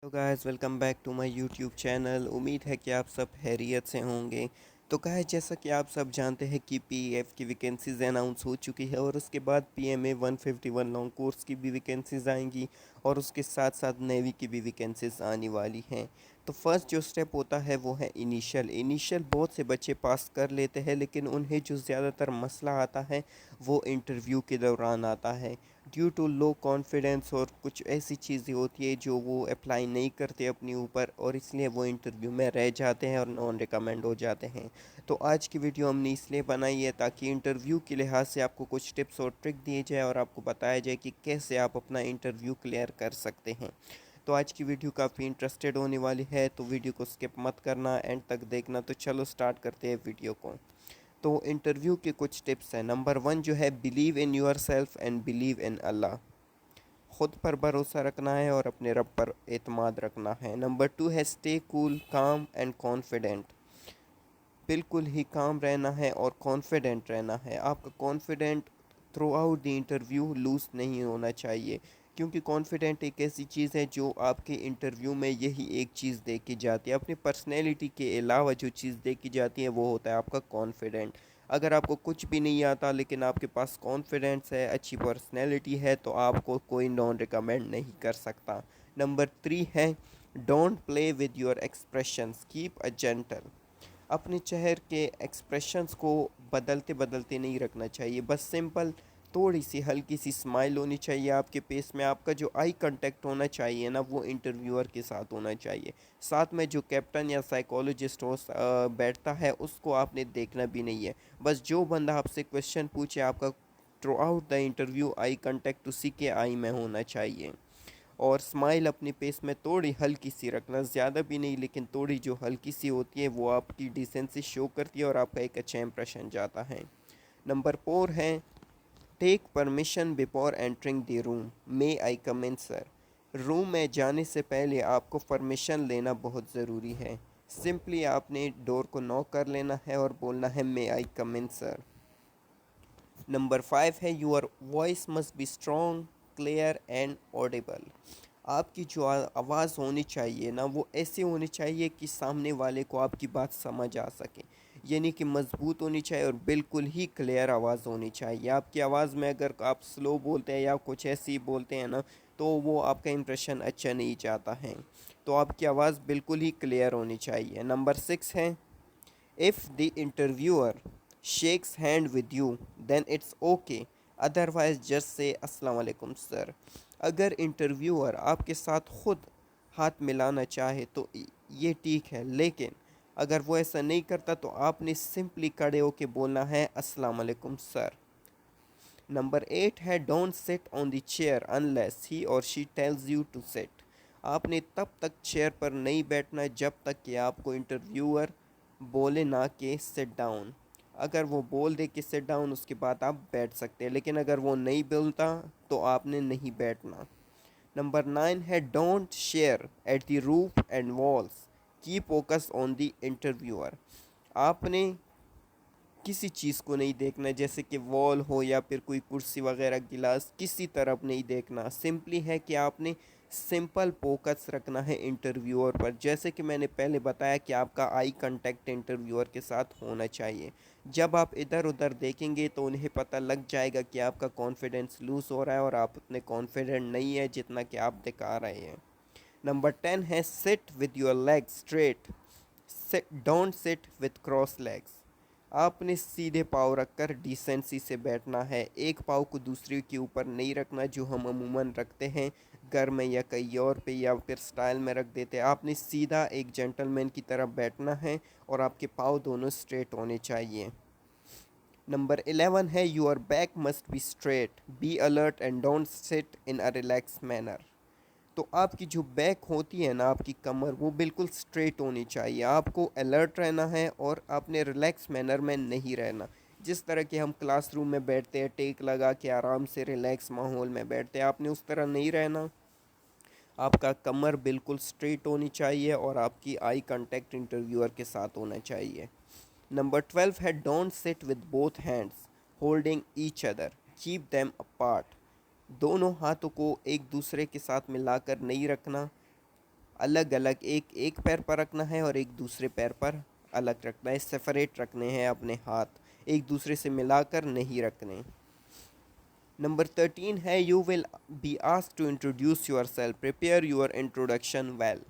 तो guys welcome back to my YouTube channel. उम्मीद है कि आप सब खैरियत से होंगे। तो गाइस जैसा कि आप सब जानते हैं कि पीएफ की वैकेंसीज़ अनाउंस हो चुकी है और उसके बाद पीएमए 151 लॉन्ग कोर्स की भी वैकेंसीज़ आएंगी और उसके साथ साथ नेवी की भी वैकेंसीज़ आने वाली हैं। तो फर्स्ट जो स्टेप होता है वो है इनिशियल बहुत से बच्चे पास कर लेते हैं, लेकिन उन्हें जो ज़्यादातर मसला आता है वो इंटरव्यू के दौरान आता है। ड्यू टू लो कॉन्फिडेंस और कुछ ऐसी चीज़ें होती है जो वो अप्लाई नहीं करते अपने ऊपर, और इसलिए वो इंटरव्यू में रह जाते हैं और नॉन रिकमेंड हो जाते हैं। तो आज की वीडियो हमने इसलिए बनाई है ताकि इंटरव्यू के लिहाज से आपको कुछ टिप्स और ट्रिक दिए जाए और आपको बताया जाए कि कैसे आप अपना इंटरव्यू क्लियर कर सकते हैं। तो आज की वीडियो काफ़ी इंटरेस्टेड होने वाली है, तो वीडियो को स्किप मत करना, एंड तक देखना। तो चलो स्टार्ट करते हैं वीडियो को। तो इंटरव्यू के कुछ टिप्स हैं। नंबर वन जो है, believe in yourself and believe in अल्लाह। खुद पर भरोसा रखना है और अपने रब पर एतमाद रखना है। नंबर टू है, स्टे कूल काम एंड कॉन्फिडेंट। बिल्कुल ही काम रहना है और कॉन्फिडेंट रहना है। आपका confident throughout the interview loose नहीं होना चाहिए, क्योंकि कॉन्फिडेंट एक ऐसी चीज़ है जो आपके इंटरव्यू में यही एक चीज़ देखी जाती है। अपनी पर्सनैलिटी के अलावा जो चीज़ देखी जाती है वो होता है आपका कॉन्फिडेंट। अगर आपको कुछ भी नहीं आता लेकिन आपके पास कॉन्फिडेंस है, अच्छी पर्सनैलिटी है, तो आपको कोई नॉन रिकमेंड नहीं कर सकता। नंबर थ्री है, don't play with your expressions, keep a gentle. अपने चेहरे के एक्सप्रेशंस को बदलते बदलते नहीं रखना चाहिए। बस सिंपल थोड़ी सी हल्की सी स्माइल होनी चाहिए आपके फेस में। आपका जो आई कांटेक्ट होना चाहिए ना, वो इंटरव्यूअर के साथ होना चाहिए। साथ में जो कैप्टन या साइकोलॉजिस्ट हो बैठता है, उसको आपने देखना भी नहीं है। बस जो बंदा आपसे क्वेश्चन पूछे, आपका through out the interview eye contact उसी के आई में होना चाहिए। और स्माइल अपने फेस में थोड़ी हल्की सी रखना, ज़्यादा भी नहीं, लेकिन थोड़ी जो हल्की सी होती है वो आपकी डिसेंसी शो करती है और आपका एक अच्छा इंप्रेशन जाता है। नंबर फोर है, take permission before entering the room, may I come in sir. Room में जाने से पहले आपको परमिशन लेना बहुत ज़रूरी है। सिंपली आपने डोर को नॉक कर लेना है और बोलना है, मे I come in sir. Number five है, your voice must be strong, clear and Audible. आपकी जो आवाज़ होनी चाहिए ना, वो ऐसी होनी चाहिए कि सामने वाले को आपकी बात समझ आ सके। यानी कि मज़बूत होनी चाहिए और बिल्कुल ही क्लियर आवाज़ होनी चाहिए। आपकी आवाज़ में अगर आप स्लो बोलते हैं या कुछ ऐसे ही बोलते हैं ना, तो वो आपका इंप्रेशन अच्छा नहीं जाता है। तो आपकी आवाज़ बिल्कुल ही क्लियर होनी चाहिए। नंबर सिक्स है, if the interviewer shakes hand with you, then it's okay. Otherwise, just say अस्सलाम वालेकुम सर। अगर इंटरव्यूअर आपके साथ खुद हाथ मिलाना चाहे तो ये ठीक है, लेकिन अगर वो ऐसा नहीं करता तो आपने सिंपली खड़े होके बोलना है, अस्सलाम वालेकुम सर। नंबर एट है, don't sit on the chair unless he और she tells you to sit. आपने तब तक चेयर पर नहीं बैठना जब तक कि आपको इंटरव्यूअर बोले ना कि सिट डाउन। अगर वो बोल दे कि सिट डाउन, उसके बाद आप बैठ सकते हैं, लेकिन अगर वो नहीं बोलता तो आपने नहीं बैठना। नंबर नाइन है, don't share at the roof and walls, की फोकस ऑन द इंटरव्यूअर। आपने किसी चीज़ को नहीं देखना, जैसे कि वॉल हो या फिर कोई कुर्सी वगैरह, गिलास, किसी तरफ नहीं देखना। सिंपली है कि आपने सिंपल फोकस रखना है इंटरव्यूअर पर। जैसे कि मैंने पहले बताया कि आपका आई कांटेक्ट इंटरव्यूअर के साथ होना चाहिए। जब आप इधर उधर देखेंगे तो उन्हें पता लग जाएगा कि आपका कॉन्फिडेंस लूज़ हो रहा है और आप उतने कॉन्फिडेंट नहीं है जितना कि आप दिखा रहे हैं। नंबर टेन है, sit with your legs straight, don't sit with cross legs. आपने सीधे पाँव रखकर डिसेंसी से बैठना है। एक पाँव को दूसरे के ऊपर नहीं रखना, जो हम अमूमन रखते हैं घर में या कहीं और पे, या फिर स्टाइल में रख देते हैं। आपने सीधा एक जेंटलमैन की तरह बैठना है और आपके पाँव दोनों स्ट्रेट होने चाहिए। नंबर 11 है, your back must be straight, be alert and don't sit in a relax manner. तो आपकी जो बैक होती है ना, आपकी कमर, वो बिल्कुल स्ट्रेट होनी चाहिए। आपको अलर्ट रहना है और आपने रिलैक्स मैनर में नहीं रहना। जिस तरह के हम क्लासरूम में बैठते हैं, टेक लगा के आराम से रिलैक्स माहौल में बैठते हैं, आपने उस तरह नहीं रहना। आपका कमर बिल्कुल स्ट्रेट होनी चाहिए और आपकी आई कांटेक्ट इंटरव्यूअर के साथ होना चाहिए। नंबर 12 है, don't sit with both hands holding each other, keep them apart. दोनों हाथों को एक दूसरे के साथ मिलाकर नहीं रखना। अलग अलग एक एक पैर पर रखना है और एक दूसरे पैर पर अलग रखना है, सेपरेट रखने हैं अपने हाथ, एक दूसरे से मिलाकर नहीं रखने। नंबर 13 है you will be asked to introduce your self, prepare your introduction well.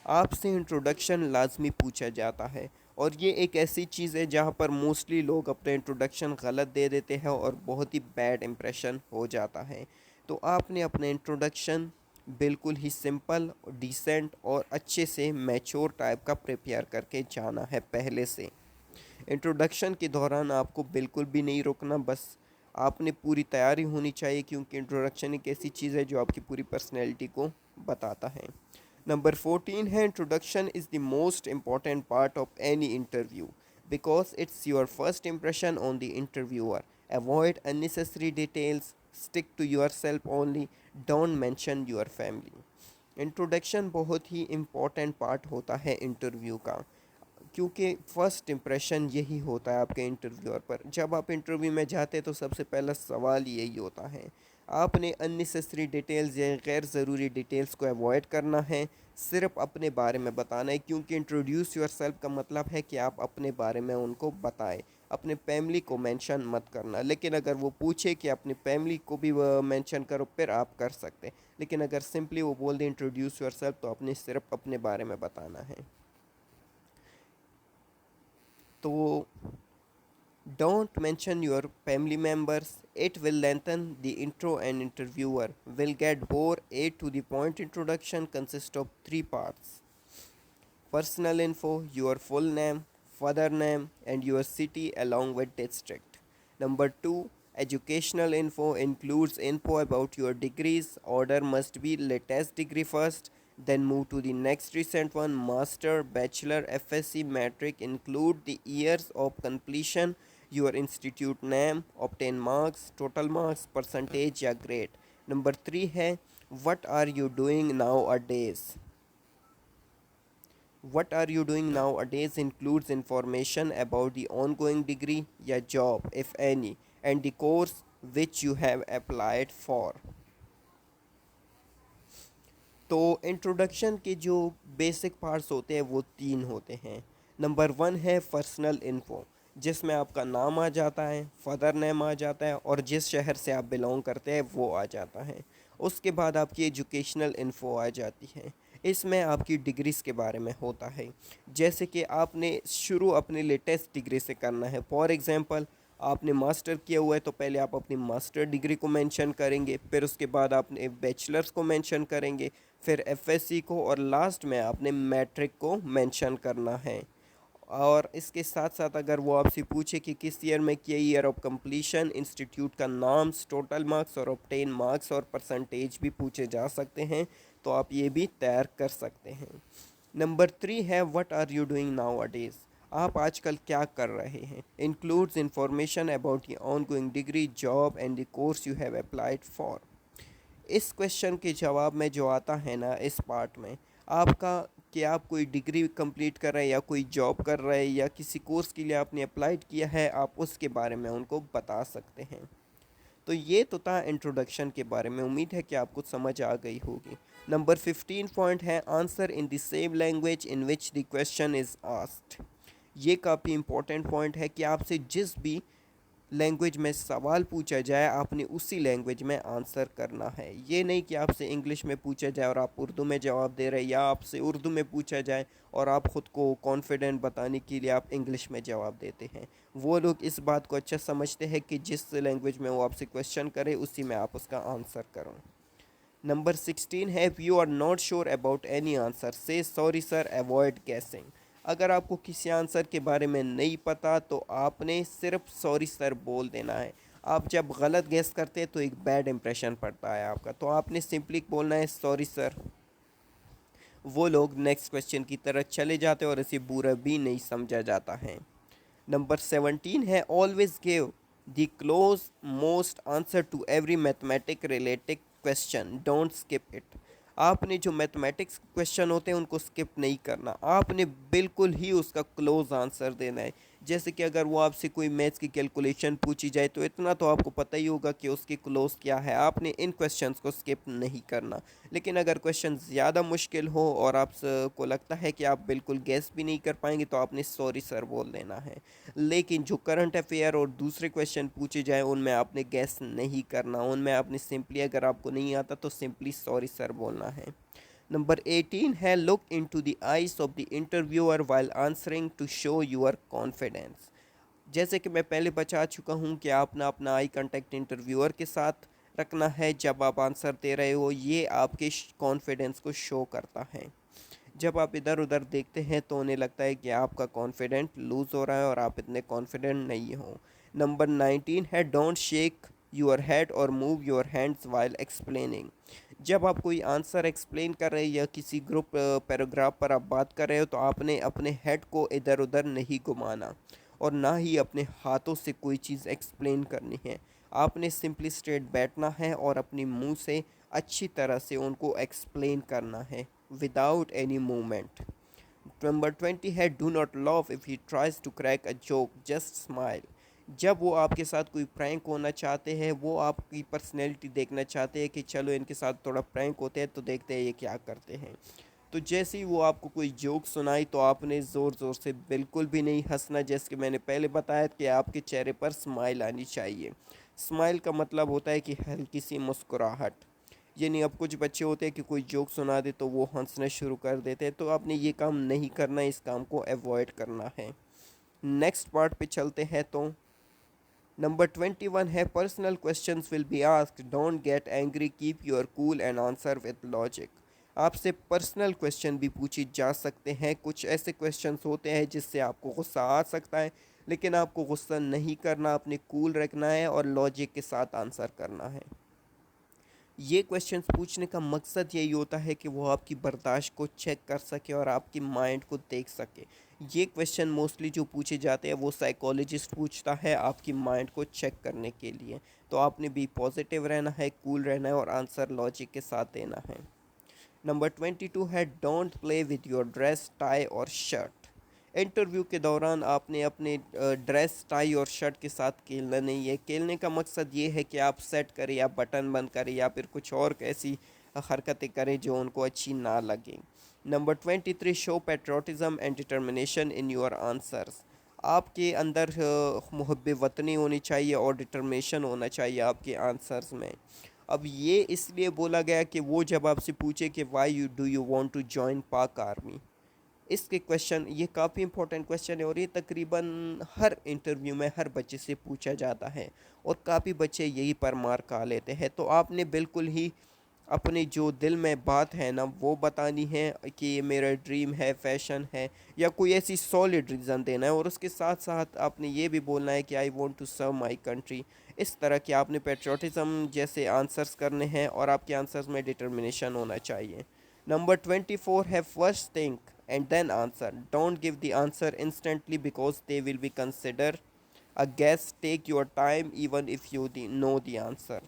आपसे इंट्रोडक्शन लाजमी पूछा जाता है, और ये एक ऐसी चीज़ है जहाँ पर मोस्टली लोग अपने इंट्रोडक्शन गलत दे देते हैं और बहुत ही बैड इम्प्रेशन हो जाता है। तो आपने अपने इंट्रोडक्शन बिल्कुल ही सिंपल, डिसेंट और अच्छे से मैच्योर टाइप का प्रिपेयर करके जाना है पहले से। इंट्रोडक्शन के दौरान आपको बिल्कुल भी नहीं रुकना, बस आपने पूरी तैयारी होनी चाहिए, क्योंकि इंट्रोडक्शन एक ऐसी चीज़ है जो आपकी पूरी पर्सनैलिटी को बताता है। नंबर 14 है introduction is the most important part of any interview because it's your first impression on the interviewer. Avoid unnecessary details, stick to your self only, don't mention your family. Introduction बहुत ही important part होता है interview का, क्योंकि first impression यही होता है आपके इंटरव्यूअर पर। जब आप इंटरव्यू में जाते हैं तो सबसे पहला सवाल यही होता है। आपने अननेसेसरी डिटेल्स या गैर ज़रूरी डिटेल्स को अवॉइड करना है, सिर्फ अपने बारे में बताना है, क्योंकि इंट्रोड्यूस योर सेल्फ का मतलब है कि आप अपने बारे में उनको बताएं। अपने फैमिली को मेंशन मत करना, लेकिन अगर वो पूछे कि अपनी फैमिली को भी मेंशन करो फिर आप कर सकते हैं, लेकिन अगर सिंपली वो बोल दे इंट्रोड्यूस योर सेल्फ तो आपने सिर्फ अपने बारे में बताना है। तो don't mention your family members. It will lengthen the intro and interviewer will get bored. A to the point introduction consists of three parts: personal info, your full name, father name, and your city along with district. Number 2, educational info includes info about your degrees. Order must be latest degree first, then move to the next recent one: master, bachelor, FSc, matric. Include the years of completion, your institute name, obtain marks, total marks, percentage या grade. Number 3 है what are you doing nowadays. What are you doing nowadays includes information about the ongoing degree या job if any and the course which you have applied for. तो introduction के जो basic parts होते हैं वो 3 होते हैं। नंबर 1 है पर्सनल इन्फो, जिसमें आपका नाम आ जाता है, फादर नेम आ जाता है और जिस शहर से आप बिलोंग करते हैं वो आ जाता है। उसके बाद आपकी एजुकेशनल इन्फो आ जाती है, इसमें आपकी डिग्रीज़ के बारे में होता है, जैसे कि आपने शुरू अपने लेटेस्ट डिग्री से करना है। फॉर एग्ज़ाम्पल आपने मास्टर किया हुआ है तो पहले आप अपनी मास्टर डिग्री को मेंशन करेंगे, फिर उसके बाद आपने बैचलर्स को मेंशन करेंगे, फिर एफएससी को, और लास्ट में आपने मैट्रिक को मेंशन करना है। और इसके साथ साथ अगर वो आपसे पूछे कि किस ईयर में किया, ईयर ऑफ कंप्लीशन, इंस्टीट्यूट का नाम, टोटल मार्क्स और ऑब्टेन मार्क्स और परसेंटेज भी पूछे जा सकते हैं, तो आप ये भी तैयार कर सकते हैं। नंबर 3 है what are you doing nowadays, आप आजकल क्या कर रहे हैं। Includes information about your ongoing degree, job and the course you have applied for. इस क्वेश्चन के जवाब में जो आता है ना इस पार्ट में, आपका कि आप कोई डिग्री कंप्लीट कर रहे हैं या कोई जॉब कर रहे हैं या किसी कोर्स के लिए आपने अप्लाइड किया है, आप उसके बारे में उनको बता सकते हैं। तो ये तो था इंट्रोडक्शन के बारे में, उम्मीद है कि आपको समझ आ गई होगी। नंबर 15 पॉइंट है answer in the same language in which the question is asked. ये काफ़ी इंपॉर्टेंट पॉइंट है कि आपसे जिस भी लैंग्वेज में सवाल पूछा जाए आपने उसी लैंग्वेज में आंसर करना है। ये नहीं कि आपसे इंग्लिश में पूछा जाए और आप उर्दू में जवाब दे रहे हैं, या आपसे उर्दू में पूछा जाए और आप ख़ुद को कॉन्फिडेंट बताने के लिए आप इंग्लिश में जवाब देते हैं। वो लोग इस बात को अच्छा समझते हैं कि जिस लैंग्वेज में वो आपसे क्वेश्चन करे उसी में आप उसका आंसर करो। नंबर 16 है if you are not sure about any answer say sorry sir, avoid guessing. अगर आपको किसी आंसर के बारे में नहीं पता तो आपने सिर्फ सॉरी सर बोल देना है। आप जब गलत गैस करते हैं तो एक बैड इंप्रेशन पड़ता है आपका, तो आपने सिंपली बोलना है सॉरी सर। वो लोग नेक्स्ट क्वेश्चन की तरफ चले जाते हैं और इसे बुरा भी नहीं समझा जाता है। नंबर 17 है always give the close most answer to every mathematic related question, don't skip it. आपने जो मैथमेटिक्स क्वेश्चन होते हैं उनको स्किप नहीं करना, आपने बिल्कुल ही उसका क्लोज आंसर देना है। जैसे कि अगर वो आपसे कोई मैथ्स की कैलकुलेशन पूछी जाए तो इतना तो आपको पता ही होगा कि उसकी क्लोज क्या है, आपने इन क्वेश्चंस को स्किप नहीं करना। लेकिन अगर क्वेश्चन ज़्यादा मुश्किल हो और आपको लगता है कि आप बिल्कुल गैस भी नहीं कर पाएंगे तो आपने सॉरी सर बोल देना है। लेकिन जो करंट अफेयर और दूसरे क्वेश्चन पूछे जाए उनमें आपने गैस नहीं करना, उनमें आपने सिंपली, अगर आपको नहीं आता तो सिंपली सॉरी सर बोलना है। नंबर 18 है look into the eyes of the interviewer while answering to show your confidence. जैसे कि मैं पहले बता चुका हूँ कि आपने अपना आई कांटेक्ट इंटरव्यूअर के साथ रखना है जब आप आंसर दे रहे हो, ये आपके कॉन्फिडेंस को शो करता है। जब आप इधर उधर देखते हैं तो उन्हें लगता है कि आपका कॉन्फिडेंट लूज़ हो रहा है और आप इतने कॉन्फिडेंट नहीं हो। नंबर 19 है डोंट शेक योर हेड और move your hands while explaining. जब आप कोई आंसर एक्सप्लेन कर रहे हैं या किसी ग्रुप पैराग्राफ पर आप बात कर रहे हो तो आपने अपने हेड को इधर उधर नहीं घुमाना और ना ही अपने हाथों से कोई चीज़ एक्सप्लेन करनी है। आपने सिंपली स्ट्रेट बैठना है और अपनी मुंह से अच्छी तरह से उनको एक्सप्लेन करना है विदाउट एनी मूवमेंट। नंबर 20 है do not laugh if he tries to crack a joke just smile. जब वो आपके साथ कोई प्रैंक होना चाहते हैं, वो आपकी पर्सनैलिटी देखना चाहते हैं कि चलो इनके साथ थोड़ा प्रैंक होते हैं तो देखते हैं ये क्या करते हैं, तो जैसे ही वो आपको कोई जोक सुनाई तो आपने ज़ोर ज़ोर से बिल्कुल भी नहीं हंसना। जैसे कि मैंने पहले बताया कि आपके चेहरे पर स्माइल आनी चाहिए। स्माइल का मतलब होता है कि हल्की सी मुस्कुराहट। यानी अब कुछ बच्चे होते हैं कि कोई जोक सुना दे तो वो हंसना शुरू कर देते हैं, तो आपने ये काम नहीं करना, इस काम को अवॉइड करना है। नेक्स्ट पार्ट पे चलते हैं। तो नंबर 21 है personal questions will be asked, don't get angry, keep your cool and answer with logic. आपसे पर्सनल क्वेश्चन भी पूछे जा सकते हैं। कुछ ऐसे क्वेश्चंस होते हैं जिससे आपको गुस्सा आ सकता है, लेकिन आपको गुस्सा नहीं करना, अपने कूल रखना है और लॉजिक के साथ आंसर करना है। ये क्वेश्चंस पूछने का मकसद यही होता है कि वो आपकी बर्दाश्त को चेक कर सके और आपकी माइंड को देख सके। ये क्वेश्चन मोस्टली जो पूछे जाते हैं वो साइकोलॉजिस्ट पूछता है आपकी माइंड को चेक करने के लिए। तो आपने भी पॉजिटिव रहना है, कूल रहना है और आंसर लॉजिक के साथ देना है। नंबर 22 है don't play with your dress, tie और शर्ट। इंटरव्यू के दौरान आपने अपने ड्रेस, टाई और शर्ट के साथ खेलना नहीं है। खेलने का मकसद ये है कि आप सेट करें या बटन बंद करें या फिर कुछ और ऐसी हरकतें करें जो उनको अच्छी ना लगें। Number 23 show patriotism and determination in your answers. आपके अंदर मुहब्ब वतनी होनी चाहिए और डिटर्मिनेशन होना चाहिए आपके आंसर्स में। अब ये इसलिए बोला गया कि वो जब आपसे पूछे कि why you do you want to join Pak army, इसके क्वेश्चन, ये काफ़ी इंपॉर्टेंट क्वेश्चन है और ये तकरीबन हर इंटरव्यू में हर बच्चे से पूछा जाता है और काफ़ी बच्चे यही पर मार खा लेते हैं। तो आपने बिल्कुल ही अपने जो दिल में बात है ना वो बतानी है कि ये मेरा ड्रीम है, फैशन है, या कोई ऐसी सॉलिड रीज़न देना है और उसके साथ साथ आपने ये भी बोलना है कि I want to serve my country. इस तरह के आपने पेट्रोटिज़म जैसे आंसर्स करने हैं और आपके आंसर्स में डिटर्मिनेशन होना चाहिए। नंबर 24 है first think and then answer, don't give the answer instantly because they will be consider a guess, take your time even if you know the answer.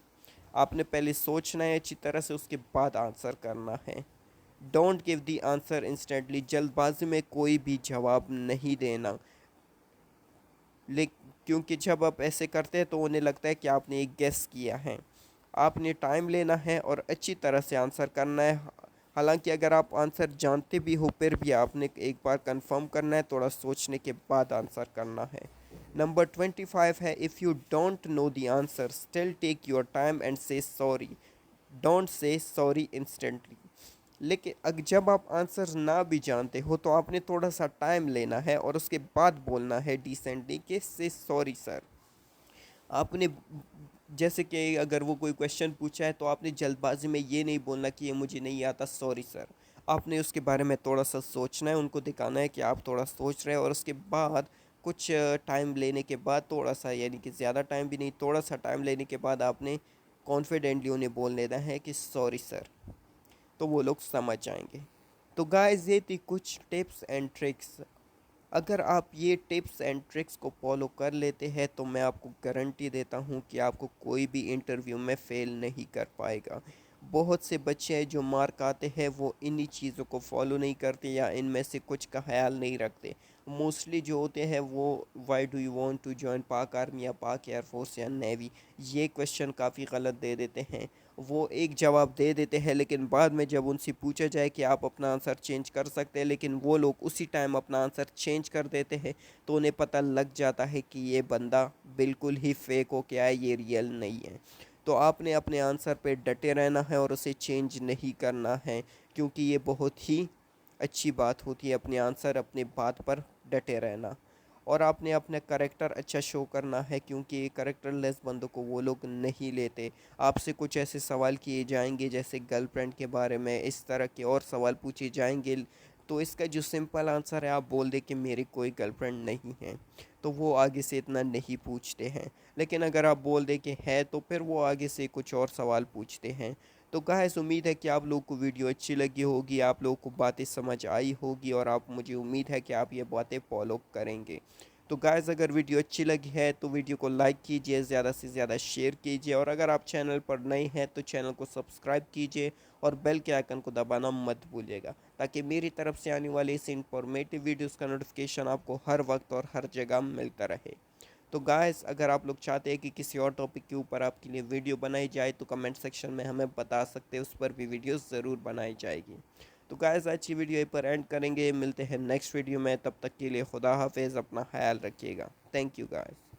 आपने पहले सोचना है अच्छी तरह से, उसके बाद आंसर करना है। Don't give the answer instantly, जल्दबाजी में कोई भी जवाब नहीं देना। क्योंकि जब आप ऐसे करते हैं तो उन्हें लगता है कि आपने एक गेस किया है। आपने टाइम लेना है और अच्छी तरह से आंसर करना है। हालांकि अगर आप आंसर जानते भी हो फिर भी आपने एक बार कंफर्म करना है, थोड़ा सोचने के बाद आंसर करना है। नंबर 25 है if you don't know the answer still take your time and say sorry, don't say sorry instantly. लेकिन जब आप आंसर ना भी जानते हो तो आपने थोड़ा सा टाइम लेना है और उसके बाद बोलना है डिसेंटली कि से सॉरी सर। आपने, जैसे कि अगर वो कोई क्वेश्चन पूछा है तो आपने जल्दबाजी में ये नहीं बोलना कि ये मुझे नहीं आता सॉरी सर। आपने उसके बारे में थोड़ा सा सोचना है, उनको दिखाना है कि आप थोड़ा सोच रहे हैं और उसके बाद कुछ टाइम लेने के बाद, थोड़ा सा यानी कि ज़्यादा टाइम भी नहीं, थोड़ा सा टाइम लेने के बाद आपने कॉन्फिडेंटली उन्हें बोल देना है कि सॉरी सर, तो वो लोग समझ जाएंगे। तो गाइस ये थी कुछ टिप्स एंड ट्रिक्स। अगर आप ये टिप्स एंड ट्रिक्स को फॉलो कर लेते हैं तो मैं आपको गारंटी देता हूँ कि आपको कोई भी इंटरव्यू में फ़ेल नहीं कर पाएगा। बहुत से बच्चे हैं जो मार्क आते हैं वो इन्हीं चीज़ों को फॉलो नहीं करते या इनमें से कुछ का ख्याल नहीं रखते। मोस्टली जो होते हैं वो why do you want to join Pak army या पाक एयरफोर्स या नेवी, ये क्वेश्चन काफ़ी गलत दे देते हैं। वो एक जवाब दे देते हैं लेकिन बाद में जब उनसे पूछा जाए कि आप अपना आंसर चेंज कर सकते हैं, लेकिन वो लोग उसी टाइम अपना आंसर चेंज कर देते हैं, तो उन्हें पता लग जाता है कि ये बंदा बिल्कुल ही फेक हो के आया, ये रियल नहीं है। तो आपने अपने आंसर पे डटे रहना है और उसे चेंज नहीं करना है, क्योंकि ये बहुत ही अच्छी बात होती है अपने आंसर अपने बात पर डटे रहना। और आपने अपना करेक्टर अच्छा शो करना है, क्योंकि करेक्टरलेस बंदों को वो लोग नहीं लेते। आपसे कुछ ऐसे सवाल किए जाएंगे जैसे गर्लफ्रेंड के बारे में, इस तरह के और सवाल पूछे जाएंगे, तो इसका जो सिंपल आंसर है आप बोल दे कि मेरी कोई गर्लफ्रेंड नहीं है, तो वो आगे से इतना नहीं पूछते हैं। लेकिन अगर आप बोल दें कि है, तो फिर वो आगे से कुछ और सवाल पूछते हैं। तो गाइस उम्मीद है कि आप लोगों को वीडियो अच्छी लगी होगी, आप लोगों को बातें समझ आई होगी, और आप मुझे उम्मीद है कि आप ये बातें फॉलो करेंगे। तो गाइस अगर वीडियो अच्छी लगी है तो वीडियो को लाइक कीजिए, ज़्यादा से ज़्यादा शेयर कीजिए, और अगर आप चैनल पर नए हैं तो चैनल को सब्सक्राइब कीजिए और बेल के आइकन को दबाना मत भूलिएगा, ताकि मेरी तरफ से आने वाली इस इंफॉर्मेटिव वीडियोस का नोटिफिकेशन आपको हर वक्त और हर जगह मिलता रहे। तो गाइस अगर आप लोग चाहते हैं कि किसी और टॉपिक के ऊपर आपके लिए वीडियो बनाई जाए तो कमेंट सेक्शन में हमें बता सकते हैं, उस पर भी वीडियो ज़रूर बनाई जाएगी। तो गाइस आज की वीडियो यहीं पर एंड करेंगे, मिलते हैं नेक्स्ट वीडियो में, तब तक के लिए खुदा हाफिज़, अपना ख्याल रखिएगा। Thank you guys.